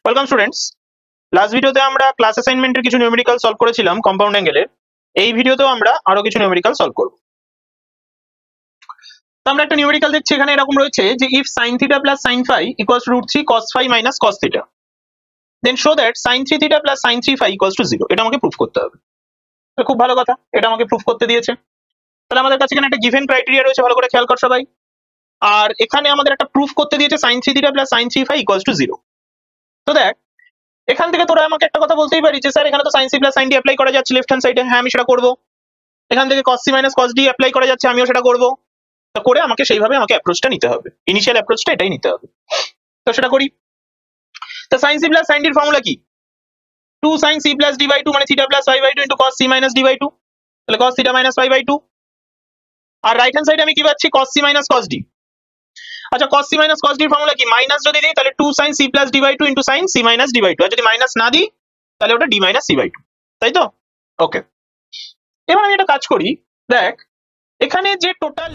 Welcome students, last ভিডিওতে আমরা class অ্যাসাইনমেন্টের কিছু নিউমেরিক্যাল সলভ করেছিলাম কম্পাউন্ড অ্যাঙ্গেলের। এই ভিডিওতেও আমরা আরো কিছু নিউমেরিক্যাল সলভ করব। তো আমরা একটা নিউমেরিক্যাল দেখছি, এখানে এরকম রয়েছে যে if sin θ plus sin φ equals √3 cos φ minus cos θ, then show that sin 3θ plus sin 3φ equals to 0। এটা আমাকে প্রুফ করতে হবে। তো খুব ভালো কথা, এটা আমাকে প্রুফ করতে দিয়েছে। তাহলে আমাদের কাছে এখানে একটা গিভেন ক্রাইটেরিয়া রয়েছে, ভালো করে খেয়াল কর সবাই। আর এখানে আমাদের একটা প্রুফ করতে দিয়েছে sin 3θ plus sin 3φ equals to 0। তো দেখ, এখান থেকে তোরা আমাকে একটা কথা বলতেই পারিস যে স্যার এখানে তো sin c plus sin d apply করা যাচ্ছে লেফট হ্যান্ড সাইডে। হ্যাঁ, আমি সেটা করব। এখান থেকে cos c minus cos d apply করা যাচ্ছে, আমিও সেটা করব। তো করে আমাকে সেইভাবে আমাকে অ্যাপ্রোচটা নিতে হবে, ইনিশিয়াল অ্যাপ্রোচটা এটাই নিতে হবে। তো সেটা করি। তো sin c plus sin d এর ফর্মুলা কি? 2 sin c plus d by 2 মানে θ plus π by 2 into cos c minus d by 2। তাহলে cos θ minus π by 2। আর রাইট হ্যান্ড সাইডে আমি কি পাচ্ছি? cos c minus cos d। আচ্ছা, cos c minus cos d এর ফর্মুলা কি? মাইনাস যদি দিই তাহলে 2 sin c plus d by 2 into sin c minus d by 2। আর যদি মাইনাস না দিই তাহলে ওটা d minus c by 2, তাই তো? ওকে, এবার আমি একটা কাজ করি। দেখ, এখানে যে টোটাল